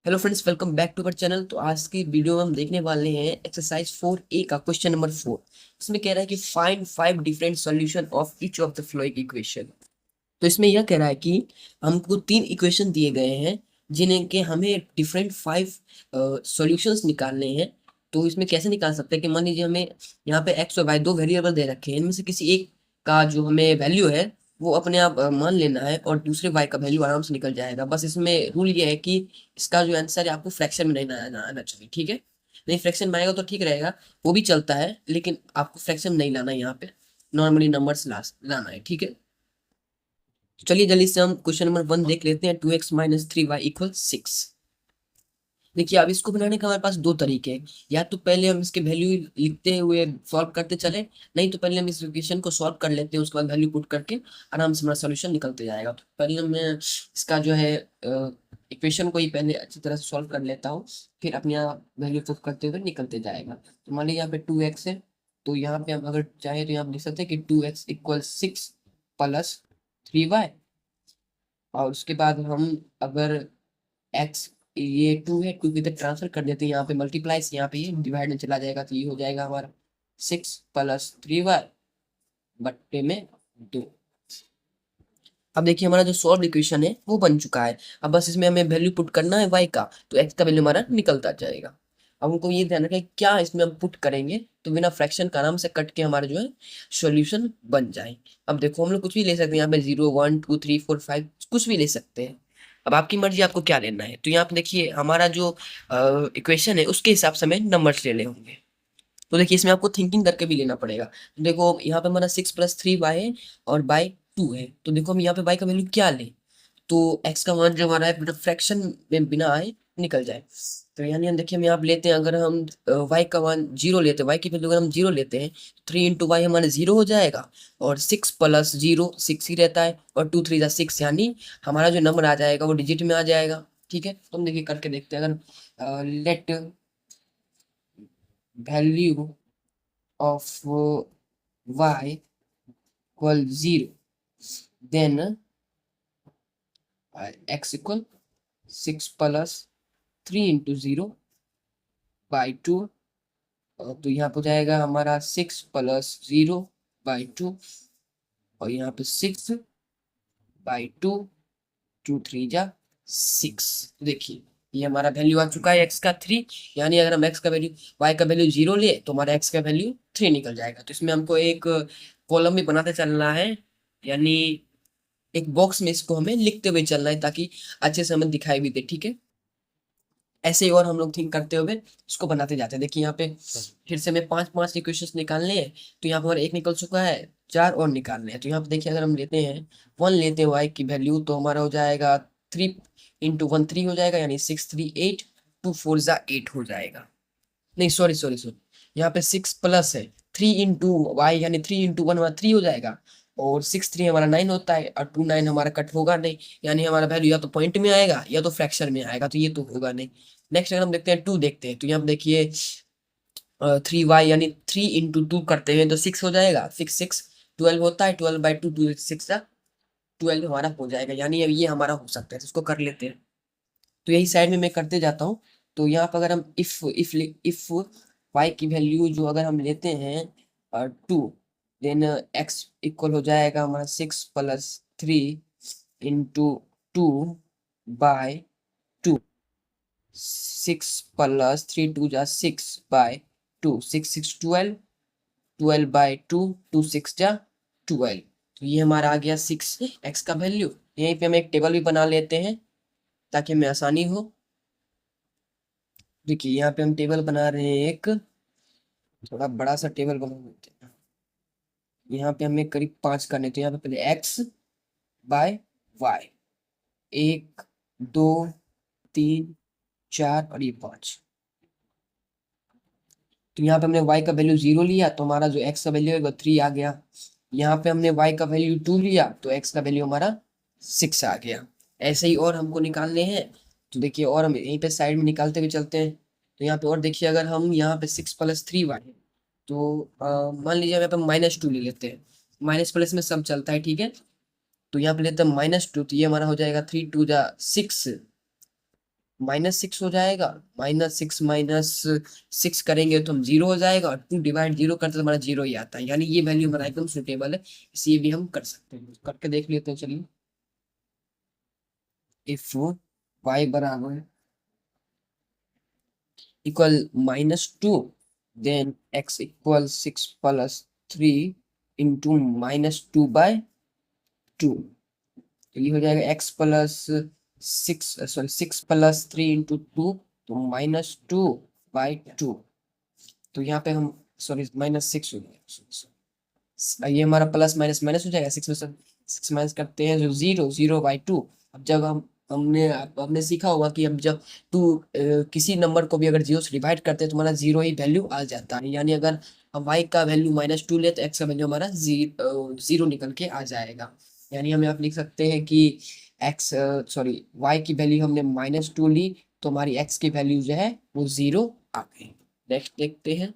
Hello friends, welcome back to our channel. तो आज की वीडियो में हम देखने वाले हैं एक्सरसाइज 4A का क्वेश्चन नंबर 4। इसमें कह रहा है कि find 5 different solution of each of the following equation. तो इसमें यह कह रहा है कि हमको 3 इक्वेशन दिए गए हैं जिन्हें के हमें डिफरेंट 5 सॉल्यूशंस निकालने हैं। तो इसमें कैसे निकाल सकते हैं कि मान लीजिए हमें यहाँ पे एक्स और वाई दो वेरिएबल दे रखे हैं, इनमें से किसी एक का जो हमें वैल्यू है वो अपने आप मान लेना है और दूसरे वाई का वैल्यू आराम से निकल जाएगा। बस इसमें रूल ये है कि इसका जो आंसर है आपको फ्रैक्शन में नहीं आना चाहिए, ठीक है। नहीं, फ्रैक्शन में आएगा तो ठीक रहेगा, वो भी चलता है, लेकिन आपको फ्रैक्शन नहीं लाना है यहाँ पे, नॉर्मली नंबर्स लाना है, ठीक है। तो चलिए जल्दी से हम क्वेश्चन नंबर 1 देख लेते हैं। 2x - 3y = 6। देखिए, अब इसको बनाने का हमारे पास दो तरीके हैं। या तो पहले हम इसके वैल्यू लिखते हुए सॉल्व करते चले, नहीं तो पहले हम इस इक्वेशन को सॉल्व कर लेते हैं, उसके बाद वैल्यू पुट करके आराम से हमारा सोल्यूशन निकलते जाएगा। तो पहले मैं इसका जो है इक्वेशन को ही पहले अच्छी तरह से सॉल्व कर लेता हूँ, फिर अपने आप वैल्यू पुट करते हुए निकलते जाएगा। तो मान लीजिए यहाँ पे 2x है, तो यहाँ पे हम अगर चाहे तो यहाँ पे लिख सकते हैं कि 2x = 6 + 3y। और उसके बाद हम अगर एक्स, ये 2 है, 2 की तरफ ट्रांसफर कर देते हैं, यहाँ पे मल्टीप्लाई से यहाँ पे ये डिवाइड में चला जाएगा, तो ये हो जाएगा हमारा 6 + 3y बट्टे में 2। अब देखिए हमारा जो सॉल्व इक्वेशन है वो बन चुका है। अब बस इसमें हमें वैल्यू पुट करना है y का, तो x का वैल्यू हमारा निकलता जाएगा। अब हमको ये ध्यान रखना है क्या इसमें हम पुट करेंगे तो बिना फ्रैक्शन का आराम से कट के हमारा जो है सॉल्यूशन बन जाए। अब देखो हम लोग कुछ भी ले सकते हैं, यहाँ पे 0 1 2 3 4 5 कुछ भी ले सकते हैं। अब आपकी मर्जी, आपको क्या लेना है। तो यहाँ पे देखिए हमारा जो इक्वेशन है उसके हिसाब से हमें नंबर्स लेने होंगे। तो देखिए इसमें आपको थिंकिंग करके भी लेना पड़ेगा। तो देखो यहाँ पे हमारा 6 + 3y है और बाई 2 है, तो देखो हम यहाँ पे y का वैल्यू क्या लें। तो x का मान जो हमारा है फ्रैक्शन में बिना आए निकल जाए। तो यानी हम देखिए हम यहाँ पे लेते हैं, अगर हम y का मान 0 लेते हैं, y की वैल्यू अगर हम 0 लेते हैं, 3 × y हमारा 0 हो जाएगा, और 6 + 0 6 ही रहता है, और 2 3 6, यानी हमारा जो नंबर आ जाएगा वो डिजिट में आ जाएगा, ठीक है। तो हम देखिए करके देखते हैं। अगर late value of y = 0, then x = 6 + 3 × 0/2। तो यहाँ पे हो जाएगा हमारा 6 + 0/2, और यहाँ पे 6/2, 2 3 जा 6। देखिए ये हमारा वैल्यू आ चुका है x का 3। यानी अगर हम x का वैल्यू y का वैल्यू 0 ले तो हमारा x का वैल्यू 3 निकल जाएगा। तो इसमें हमको एक कॉलम भी बनाते चलना है, यानी एक बॉक्स में इसको हमें लिखते हुए चलना है ताकि अच्छे से हमें दिखाई भी दे, ठीक है। ऐसे ही और हम लोग थिंक करते हुए इसको बनाते जाते हैं। देखिए यहाँ पे फिर से हमें 5 5 इक्वेशंस निकालने हैं। तो यहाँ पर हमारा एक निकल चुका है, 4 और निकालने हैं। तो यहाँ पे देखिए अगर हम लेते हैं 1 लेते हैं y की वैल्यू, तो हमारा हो जाएगा 3 × 1 3 हो जाएगा, यानी 6 3 8, 2 4 जा 8 हो जाएगा। नहीं, सॉरी सॉरी सॉरी, यहाँ पे 6 प्लस है 3 × y, यानी 3 × 1 हमारा 3 हो जाएगा, और 6 3 हमारा 9 होता है, और 2 9 हमारा कट होगा नहीं, यानी हमारा वैल्यू या तो पॉइंट में आएगा या तो फ्रैक्शन में आएगा, तो ये तो होगा नहीं। नेक्स्ट अगर हम देखते हैं 2 देखते हैं, तो यहाँ पे देखिए 3y, यानी 3 × 2 करते हैं तो 6 हो जाएगा, 6 6 12 होता है, 12/2 2 6 12 हमारा हो जाएगा, यानी अब ये हमारा हो सकता है, तो इसको कर लेते हैं। तो यही साइड में मैं करते जाता हूँ। तो यहाँ पर अगर हम इफ y की वैल्यू जो अगर हम लेते हैं 2, देन x इक्वल हो जाएगा हमारा 6 + 3 × 2/2। 6 + 3 2 जा 6/2, 6 6 12, 12/2, 2 6 जा 12। तो ये हमारा आ गया 6x का वैल्यू। यहीं पे हम एक टेबल भी बना लेते हैं ताकि हमें आसानी हो। देखिए यहाँ पे हम टेबल बना रहे हैं, एक थोड़ा बड़ा सा टेबल बना लेते हैं। यहाँ पे हमें करीब 5 करने, तो यहाँ पे पहले x/y, 1 2 3 4 और ये 5। तो यहाँ पे हमने y का वैल्यू 0 लिया, तो हमारा जो x का वैल्यू है वो 3 आ गया। यहाँ पे हमने y का वैल्यू 2 लिया, तो x का वैल्यू हमारा 6 आ गया। ऐसे ही और हमको निकालने हैं। तो देखिए और हम यहीं पे साइड में निकालते हुए चलते हैं। तो यहाँ पे और देखिए, अगर हम यहाँ पे 6 + 3y, तो मान लीजिए यहाँ पे -2 ले लेते हैं, माइनस प्लस में सब चलता है, ठीक है। तो यहाँ पे लेते हैं -2, तो ये हमारा हो जाएगा 3 2 जा 6 -6 हो जाएगा, -6 -6 करेंगे तो हम 0 हो जाएगा, और 2 डिवाइड 0 करते तो हमारा 0 ही आता है, यानी ये वैल्यू हमारा एकदम सुटेबल है, इसे भी हम कर सकते हैं, करके देख लेते हैं। चलिए, इफ y बराबर equal -2, then x equal 6 + 3 into -2/2, तो ये हो जाएगा x प्लस 6 इंटू 2, तो -2/2, तो यहाँ पे हम सॉरी -6 हो जाएगा, ये हमारा प्लस माइनस माइनस हो जाएगा, 6 में से 6 माइनस करते हैं जो 0/2। अब जब हमने सीखा होगा कि हम जब किसी नंबर को भी अगर 0 से डिवाइड करते हैं तो हमारा 0 ही वैल्यू आ जाता है, यानी अगर हम y का वैल्यू -2 ले तो x का वैल्यू हमारा 0 निकल के आ जाएगा, यानी हम यहाँ पे लिख सकते हैं कि y की वैल्यू हमने -2 ली, तो हमारी x की वैल्यू जो है वो 0 आ गई। नेक्स्ट देखते हैं।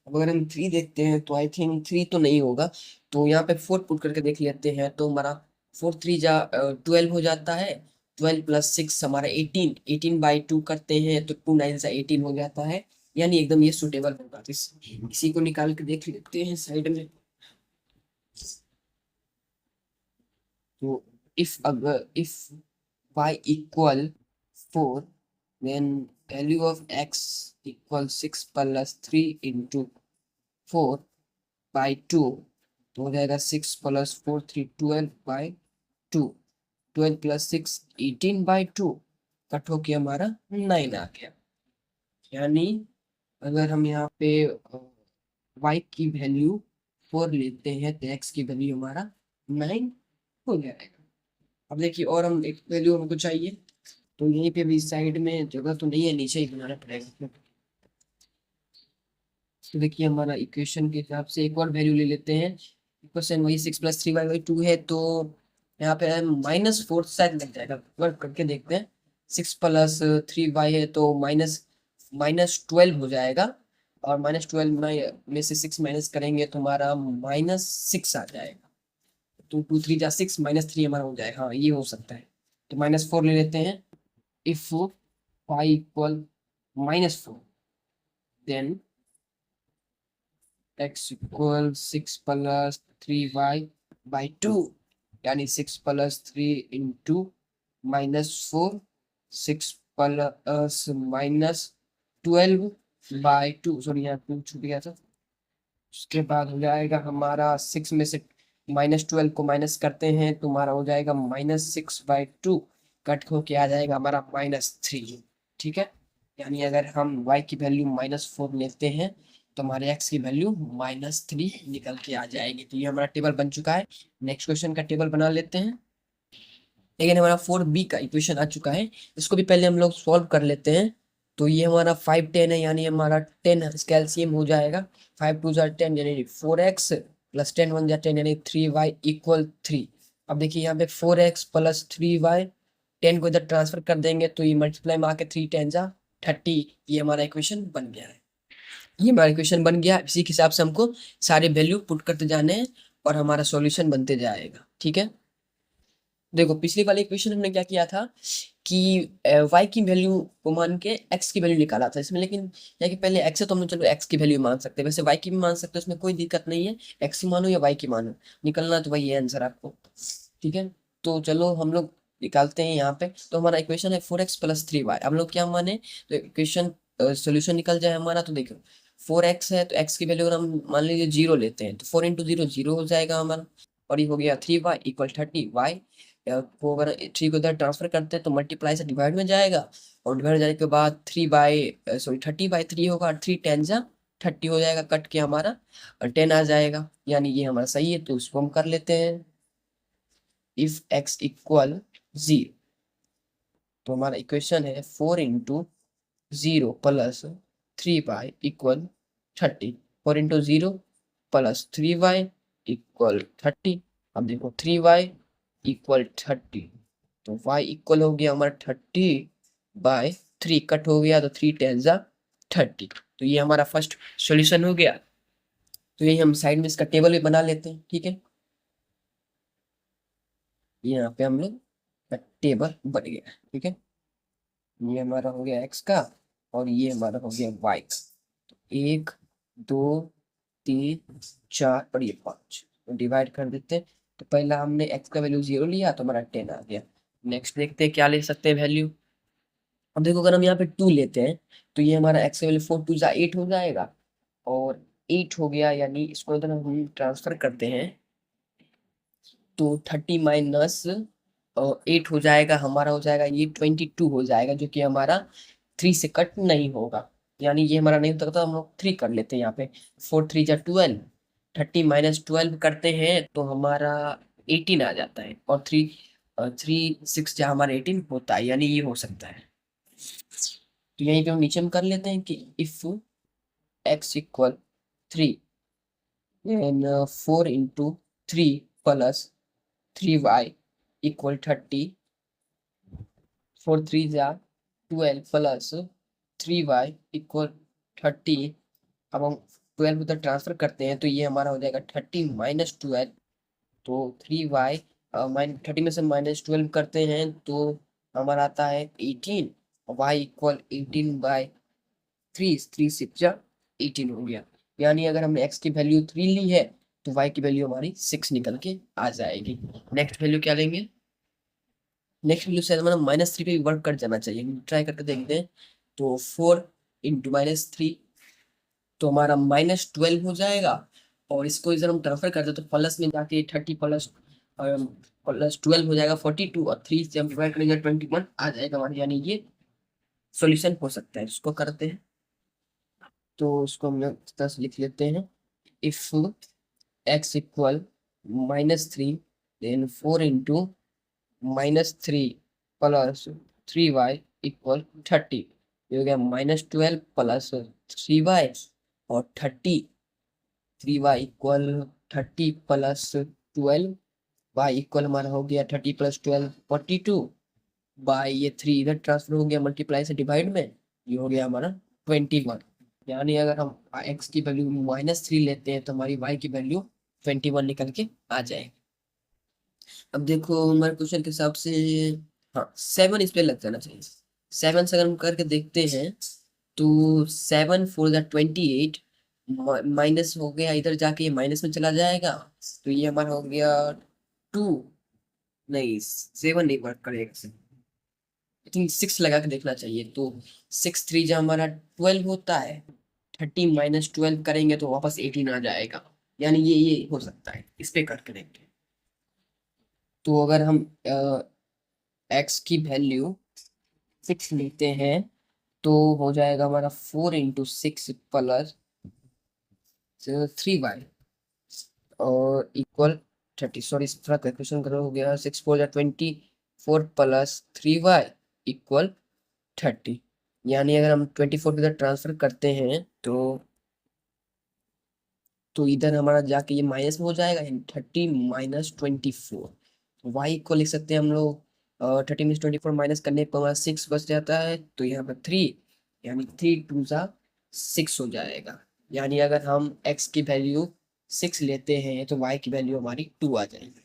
अब अगर हम 3 देखते हैं तो आई थिंक 3 तो नहीं होगा, तो यहाँ पे 4 पुट करके देख लेते हैं, तो हमारा 4 3 जा 12 हो जाता है, 12 + 6 हमारा 18, 18/2 करते हैं तो 2 9 से 18 हो जाता है, यानी एकदम ये सुटेबल होगा, तो इसी को निकाल के देख लेते हैं साइड में। तो if y equal 4, then value of x equal 6 + 3 into 4/2, तो हो जाएगा 6 + 4 3 12/2, 12 + 6 18/2, कट होके हमारा 9 आ गया, यानी अगर हम यहाँ पे y की वैल्यू 4 लेते हैं तो x की वैल्यू हमारा 9 हो जाएगा। अब देखिए, और हम एक वैल्यू हमको चाहिए, तो यहीं पे भी साइड में जगह तो नहीं है, नीचे ही बनाना पड़ेगा, तो देखिए हमारा इक्वेशन के हिसाब से एक और वैल्यू ले लेते हैं। इक्वेशन वही 6 + 3y/2 है, तो यहाँ पे -4 शायद लग जाएगा, वर्क करके देखते हैं। 6 + 3y है तो -12 हो जाएगा, और -12 में से 6 माइनस करेंगे तो हमारा -6 आ जाएगा, तो 2 3 जा 6 -3 हमारा हो जाएगा, हाँ ये हो सकता है, तो -4 ले लेते हैं। If y equal -4, then x equal 6 + 3y/2, यानी 6 + 3 इंटू -4, 6 प्लस -12/2, सॉरी यहाँ 2 छूट गया था, उसके बाद हो जाएगा हमारा 6 में से -12 को माइनस करते हैं तो हमारा हो जाएगा -6/2, कट होके आ जाएगा हमारा -3, ठीक है, यानी अगर हम y की वैल्यू -4 लेते हैं तो हमारे x की वैल्यू -3 निकल के आ जाएगी, तो ये हमारा टेबल बन चुका है। नेक्स्ट क्वेश्चन का टेबल बना लेते हैं। लेकिन हमारा 4b का इक्वेशन आ चुका है, इसको भी पहले हम लोग सॉल्व कर लेते हैं। तो ये हमारा 5 10 है, यानी हमारा 10 कैल्सियम हो जाएगा, 5 2 10 यानी 4x + 10 1 10 यानी 3y = 3। अब देखिए यहाँ पे 4x + 3y, 10 को इधर ट्रांसफर कर देंगे तो ये मल्टीप्लाई में आके 3 10 जा 30, ये हमारा इक्वेशन बन गया है। ये हमारा इक्वेशन बन गया, इसी के हिसाब से हमको सारे वैल्यू पुट करते जाने हैं और हमारा सॉल्यूशन बनते जाएगा, ठीक है। देखो, पिछली वाली इक्वेशन हमने क्या किया था कि y की वैल्यू को मान के x की वैल्यू निकाला था इसमें, लेकिन या कि पहले x है तो हम चलो x की वैल्यू मान सकते हैं, वैसे y की भी मान सकते हैं, उसमें कोई दिक्कत नहीं है, x की मानो या y की मानो, निकलना तो वही है आंसर आपको, ठीक है। तो चलो हम लोग निकालते हैं यहाँ पे, तो हमारा इक्वेशन है 4x + 3y, हम लोग क्या माने, तो इक्वेशन सोल्यूशन निकल जाए हमारा, तो देखो 4x है तो x की वैल्यू अगर हम मान लीजिए 0 लेते हैं तो 4 × 0 0 हो जाएगा हमारा, और ये हो गया 3y = 30, y को अगर 3 को इधर ट्रांसफर करते हैं तो मल्टीप्लाई से डिवाइड में जाएगा, और डिवाइड जाने के बाद 30/3 होगा, और 3 10 जा 30 हो जाएगा, कट के हमारा 10 आ जाएगा, यानी ये हमारा सही है, तो इसको हम कर लेते हैं। इफ x इक्वल 0, तो हमारा इक्वेशन है 4 × 0 + 3y = 30, 4 × 0 + 3y = 30। अब देखो 3y = 30, तो y इक्वल हो गया हमारा 30/3, कट हो गया तो 3 10 जा 30, तो ये हमारा फर्स्ट सॉल्यूशन हो गया। तो ये हम साइड में इसका टेबल भी बना लेते हैं, ठीक है, यहाँ पे हम लोग का टेबल बन गया, ठीक है। ये हमारा हो गया एक्स का और ये हमारा हो गया वाई का। तो 1 2 3 4 और ये 5 डिवाइड कर देते हैं। तो पहला हमने एक्स का वैल्यू 0 लिया तो हमारा 10 आ गया। नेक्स्ट देखते हैं क्या ले सकते हैं वैल्यू। अब देखो अगर हम यहाँ पे 2 लेते हैं तो ये हमारा एक्स का वैल्यू 4 2 8 हो जाएगा और 8 हो गया, यानी इसको अगर हम ट्रांसफर करते हैं तो 30 - 8 हो जाएगा, हमारा हो जाएगा ये 22 हो जाएगा, जो कि हमारा 3 से कट नहीं होगा। यानी ये हमारा नहीं होता तो हम लोग 3 कर लेते हैं यहाँ पे। 4 3 = 12, 30 - 12 करते हैं तो हमारा 18 आ जाता है और 3 3 6 जहाँ हमारा 18 होता है, यानी ये हो सकता है। तो यहीं पे हम नीचे में कर लेते हैं कि if x = 3 then 4 × 3 + 3y = 30, 4 3 = 12 + 3y = 30। अब हम 12 उधर ट्रांसफर करते हैं तो ये हमारा हो जाएगा 30 - 12। तो 3y 30 में से -12 करते हैं तो हमारा आता है 18, y = 18/3, 3 6 18 हो गया। यानी अगर हमने x की वैल्यू 3 ली है तो y की वैल्यू हमारी 6 निकल के आ जाएगी। नेक्स्ट वैल्यू क्या लेंगे? नेक्स्ट वैल्यू से हमारा -3 पे वर्क कर जाना चाहिए, ट्राई करके देखते हैं। तो 4 × -3 तो हमारा -12 हो जाएगा और इसको इधर हम ट्रांसफर कर दे तो प्लस में जाके 30 प्लस 12 हो जाएगा 42 और 3 से हम डिवाइड करेंगे 21 आ जाएगा हमारे, यानी ये सॉल्यूशन हो सकता है। इसको करते हैं तो इसको हम लोग इस तरह से लिख लेते हैं। If x = -3 then 4 × -3 + 3y = 30। ये हो गया -12 + 3y और 30, 3y = 30 + 12, y इक्वल हमारा हो गया 30 + 12 42 बाई ये 3 इधर ट्रांसफर हो गया मल्टीप्लाई से डिवाइड में, ये हो गया हमारा 21। यानी अगर हम x की वैल्यू -3 लेते हैं तो हमारी y की वैल्यू 21 निकल के आ जाएगी। अब देखो हमारे क्वेश्चन के हिसाब से हाँ 7 इस पे लग जाना चाहिए। 7 से अगर हम करके देखते हैं तो 7 4 = 28, माइनस हो गया इधर जाके ये माइनस में चला जाएगा तो ये हमारा हो गया 2, नहीं 7 नहीं वर्क करेगा, आई थिंक 6 लगा के देखना चाहिए। तो 6 3 जब हमारा 12 होता है, 30 - 12 करेंगे तो वापस 18 आ जाएगा, यानी ये हो सकता है। इस पे करके देखते हैं। तो अगर हम x की वैल्यू 6 लेते हैं तो हो जाएगा हमारा 4 × 6 + 3y और इक्वल 30। सॉरी थोड़ा कैलकुलेशन करो, हो गया 6 4 = 24 + 3y = 30। यानी अगर हम 24 इधर ट्रांसफर करते हैं तो इधर हमारा जाके ये माइनस में हो जाएगा, यानी 30 - 24। वाई को लिख सकते हैं हम लोग 30 में से 24 माइनस करने पर हमारा 6 बच जाता है, तो यहाँ पर 3, यानी 3 2 6 हो जाएगा। यानी अगर हम x की वैल्यू 6 लेते हैं तो y की वैल्यू हमारी 2 आ जाएगी।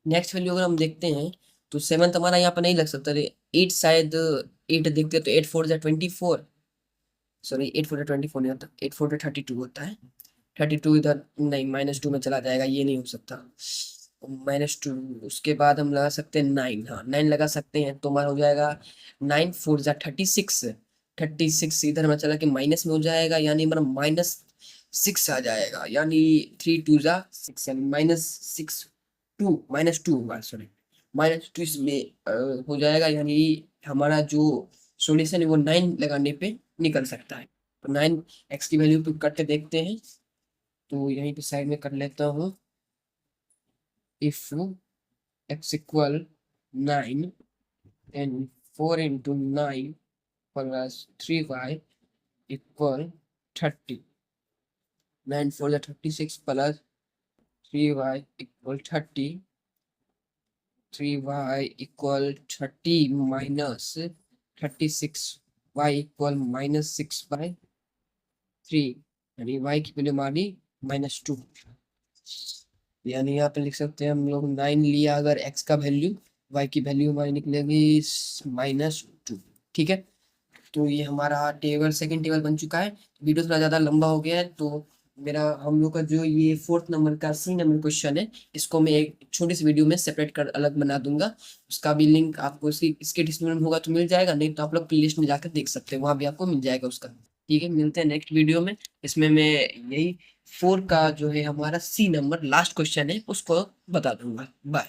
नेक्स्ट वैल्यू अगर हम देखते हैं तो 7 हमारा यहाँ पर नहीं लग सकता, 8 शायद 8 देखते हैं तो 8 4 = 24, सॉरी 8 4 = 24 नहीं होता, 8 4 = 32 होता है। 32 इधर नहीं -2 में चला जाएगा, ये नहीं हो सकता। -2 उसके बाद हम लगा सकते हैं 9, हाँ 9 लगा सकते हैं तो हमारा हो जाएगा 9 4 = 36, 36 इधर हमें चला के माइनस में हो जाएगा, यानी हमारा -6 आ जाएगा, यानी 3 2 = 6, यानी -2 होगा, सॉरी -2 इसमें हो जाएगा, यानी हमारा जो सॉल्यूशन है वो 9 लगाने पे निकल सकता है। तो 9 x की वैल्यू पे करके देखते हैं। तो यहीं पे साइड में कर लेता हूँ। If x = 9 and 4 × 9 + 3y = 30, 9 4 = 36 + 3y = 30, 3y = 30 minus 36, y = -6/3, यानी y की वैल्यू हमारी -2। यानी यहाँ पे लिख सकते हैं हम लोग 9 लिया अगर x का वैल्यू, y की वैल्यू हमारी निकलेगी -2। ठीक है, तो ये हमारा टेबल, सेकंड टेबल बन चुका है। वीडियो थोड़ा ज़्यादा लंबा हो गया है, तो मेरा हम लोग का जो ये 4th नंबर का सी नंबर क्वेश्चन है, इसको मैं एक छोटी सी वीडियो में सेपरेट कर अलग बना दूंगा। उसका भी लिंक आपको इसके डिस्क्रिप्शन में होगा तो मिल जाएगा, नहीं तो आप लोग प्लेलिस्ट में जाकर देख सकते हैं, वहाँ भी आपको मिल जाएगा उसका। ठीक है, मिलते हैं नेक्स्ट वीडियो में। इसमें मैं यही 4 का जो है हमारा सी नंबर लास्ट क्वेश्चन है उसको बता दूंगा। बाय।